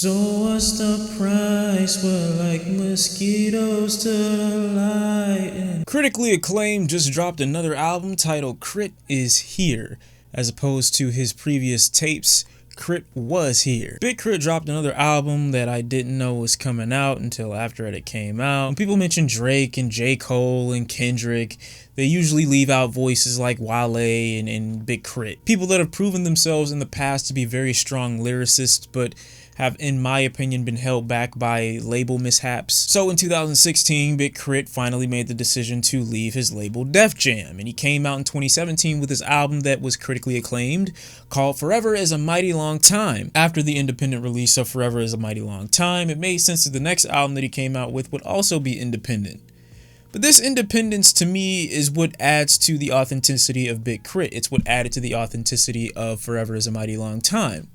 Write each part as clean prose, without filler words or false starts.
So what's the price? We're like mosquitoes to the light. Critically acclaimed just dropped another album titled K.R.I.T is Here. As opposed to his previous tapes, K.R.I.T was here. Big K.R.I.T dropped another album that I didn't know was coming out until after it came out. When people mention Drake and J. Cole and Kendrick, they usually leave out voices like Wale and Big K.R.I.T. People that have proven themselves in the past to be very strong lyricists, but have, in my opinion, been held back by label mishaps. So in 2016, Big K.R.I.T finally made the decision to leave his label Def Jam, and he came out in 2017 with his album that was critically acclaimed, called Forever Is a Mighty Long Time. After the independent release of Forever Is a Mighty Long Time, it made sense that the next album that he came out with would also be independent. But this independence to me is what adds to the authenticity of Big K.R.I.T. It's what added to the authenticity of Forever Is a Mighty Long Time.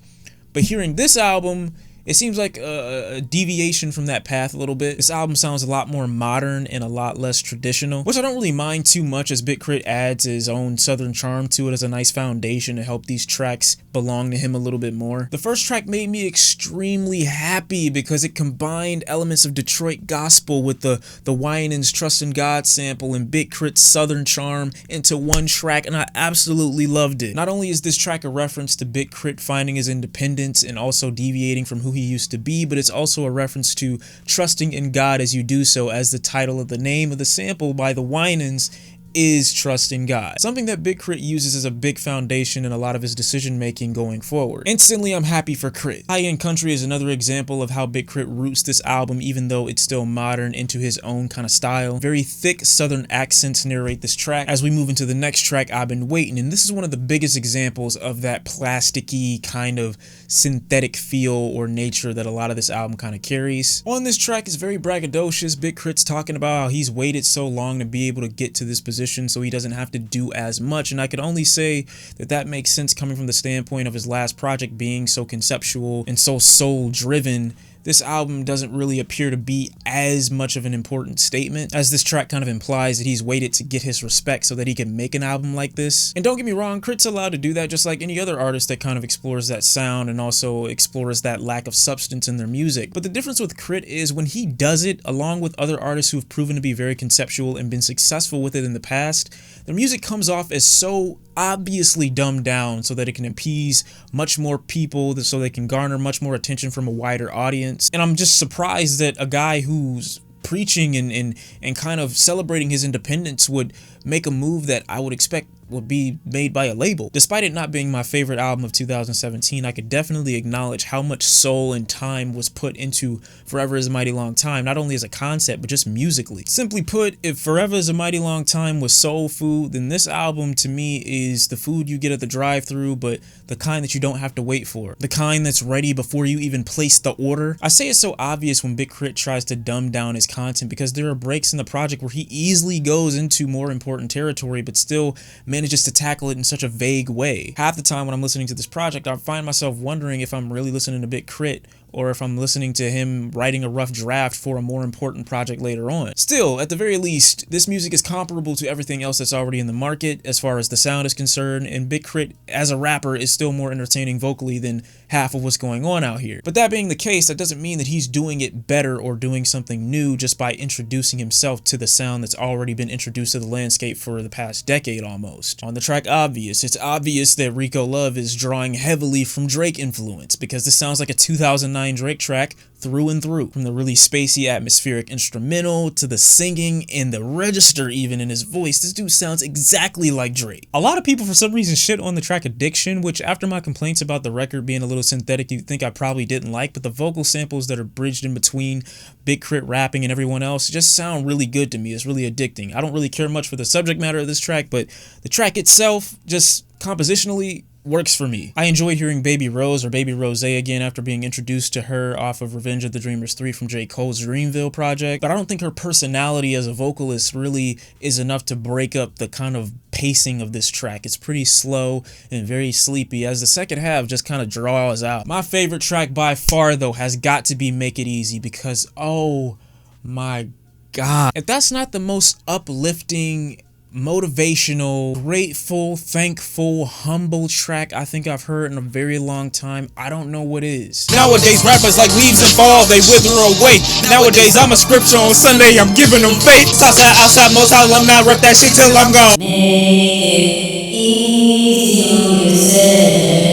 But hearing this album, it seems like a deviation from that path a little bit. This album sounds a lot more modern and a lot less traditional, which I don't really mind too much, as Big K.R.I.T adds his own southern charm to it as a nice foundation to help these tracks belong to him a little bit more. The first track made me extremely happy because it combined elements of Detroit gospel with the Winans' Trust in God sample and Big K.R.I.T's southern charm into one track, and I absolutely loved it. Not only is this track a reference to Big K.R.I.T finding his independence and also deviating from who he used to be, but it's also a reference to trusting in God as you do so, as the title of the name of the sample by the Winans is Trust in God. Something that Big K.R.I.T uses as a big foundation in a lot of his decision making going forward. Instantly, I'm happy for K.R.I.T. High End Country is another example of how Big K.R.I.T roots this album, even though it's still modern, into his own kind of style. Very thick southern accents narrate this track. As we move into the next track, I've Been Waitin', and this is one of the biggest examples of that plasticky kind of synthetic feel or nature that a lot of this album kind of carries. On this track is very braggadocious. Big K.R.I.T's talking about how he's waited so long to be able to get to this position so he doesn't have to do as much, and I could only say that that makes sense coming from the standpoint of his last project being so conceptual and so soul driven. This album doesn't really appear to be as much of an important statement, as this track kind of implies that he's waited to get his respect so that he can make an album like this. And don't get me wrong, K.R.I.T's allowed to do that just like any other artist that kind of explores that sound and also explores that lack of substance in their music. But the difference with K.R.I.T is when he does it, along with other artists who have proven to be very conceptual and been successful with it in the past, their music comes off as so obviously dumbed down so that it can appease much more people, so they can garner much more attention from a wider audience. And I'm just surprised that a guy who's preaching and kind of celebrating his independence would make a move that I would expect would be made by a label. Despite it not being my favorite album of 2017, I could definitely acknowledge how much soul and time was put into Forever Is a Mighty Long Time, not only as a concept, but just musically. Simply put, if Forever Is a Mighty Long Time was soul food, then this album to me is the food you get at the drive-thru, but the kind that you don't have to wait for. The kind that's ready before you even place the order. I say it's so obvious when Big K.R.I.T tries to dumb down his content because there are breaks in the project where he easily goes into more important territory, but still manages to tackle it in such a vague way. Half the time when I'm listening to this project, I find myself wondering if I'm really listening to Big K.R.I.T or if I'm listening to him writing a rough draft for a more important project later on. Still, at the very least, this music is comparable to everything else that's already in the market as far as the sound is concerned, and Big K.R.I.T as a rapper is still more entertaining vocally than half of what's going on out here. But that being the case, that doesn't mean that he's doing it better or doing something new just by introducing himself to the sound that's already been introduced to the landscape for the past decade almost. On the track Obvious, it's obvious that Rico Love is drawing heavily from Drake influence, because this sounds like a 2009 Drake track through and through. From the really spacey atmospheric instrumental to the singing and the register even in his voice, this dude sounds exactly like Drake. A lot of people for some reason shit on the track Addiction, which after my complaints about the record being a little synthetic, you'd think I probably didn't like, but the vocal samples that are bridged in between Big K.R.I.T rapping and everyone else just sound really good to me. It's really addicting. I don't really care much for the subject matter of this track, but the track itself, just compositionally, works for me. I enjoy hearing Baby Rose or Baby Rose again after being introduced to her off of Revenge of the Dreamers 3 from J. Cole's Dreamville project, but I don't think her personality as a vocalist really is enough to break up the kind of pacing of this track. It's pretty slow and very sleepy, as the second half just kind of draws out. My favorite track by far though has got to be Make It Easy, because oh my god, if that's not the most uplifting, motivational, grateful, thankful, humble track I think I've heard in a very long time. I don't know what is. Nowadays rappers like leaves and fall, they wither away. Nowadays I'm a scripture on Sunday, I'm giving them faith. Southside, outside, MÇHLS alumni, rep that shit till I'm gone. Make it easy on yourself.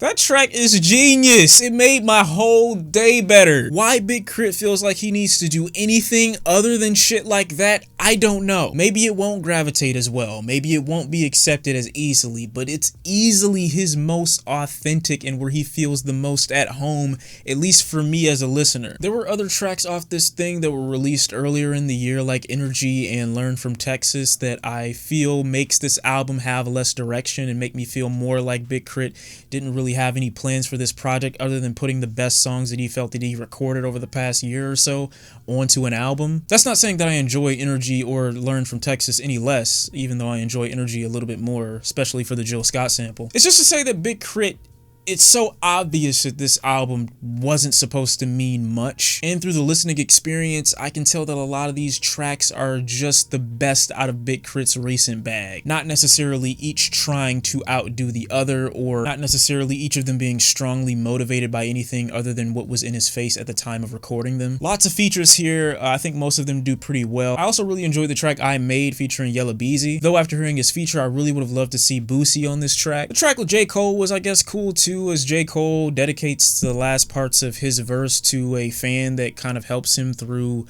That track is genius. It made my whole day better. Why Big K.R.I.T feels like he needs to do anything other than shit like that, I don't know. Maybe it won't gravitate as well. Maybe it won't be accepted as easily, but it's easily his most authentic and where he feels the most at home, at least for me as a listener. There were other tracks off this thing that were released earlier in the year like Energy and Learn from Texas that I feel makes this album have less direction and make me feel more like Big K.R.I.T didn't really have any plans for this project other than putting the best songs that he felt that he recorded over the past year or so onto an album. That's not saying that I enjoy Energy or Learn from Texas any less, even though I enjoy Energy a little bit more, especially for the Jill Scott sample. It's just to say that Big K.R.I.T, it's so obvious that this album wasn't supposed to mean much, and through the listening experience I can tell that a lot of these tracks are just the best out of Big K.R.I.T's recent bag, not necessarily each trying to outdo the other, or not necessarily each of them being strongly motivated by anything other than what was in his face at the time of recording them. Lots of features here. I think most of them do pretty well. I also really enjoyed the track I Made featuring Yella Beezy, though after hearing his feature I really would have loved to see Boosie on this track. The track with J. Cole was I guess cool too, as J. Cole dedicates the last parts of his verse to a fan that kind of helps him through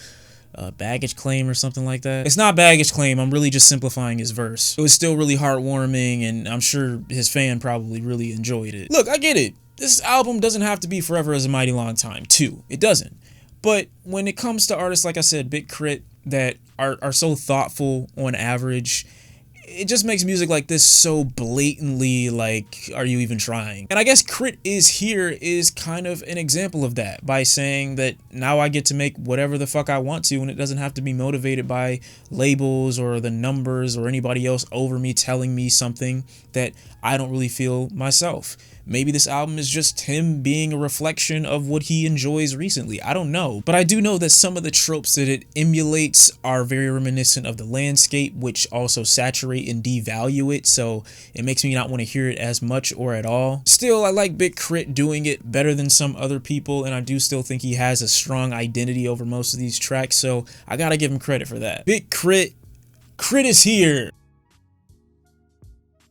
baggage claim or something like that. It's not baggage claim, I'm really just simplifying his verse. It was still really heartwarming and I'm sure his fan probably really enjoyed it. Look, I get it. This album doesn't have to be Forever Is a Mighty Long Time too. It doesn't. But when it comes to artists, like I said, Big K.R.I.T, that are so thoughtful on average, it just makes music like this so blatantly like, are you even trying? And I guess K.R.I.T is here is kind of an example of that by saying that now I get to make whatever the fuck I want to and it doesn't have to be motivated by labels or the numbers or anybody else over me telling me something that I don't really feel myself. Maybe this album is just him being a reflection of what he enjoys recently. I don't know. But I do know that some of the tropes that it emulates are very reminiscent of the landscape, which also saturate and devalue it. So it makes me not want to hear it as much or at all. Still, I like Big K.R.I.T doing it better than some other people. And I do still think he has a strong identity over most of these tracks. So I gotta give him credit for that. Big K.R.I.T. K.R.I.T is here.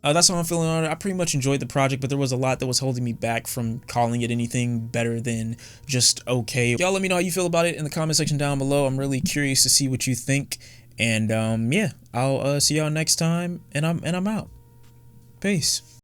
That's how I'm feeling on it. I pretty much enjoyed the project, but there was a lot that was holding me back from calling it anything better than just okay. Y'all let me know how you feel about it in the comment section down below. I'm really curious to see what you think. And yeah, I'll see y'all next time, and I'm out. Peace.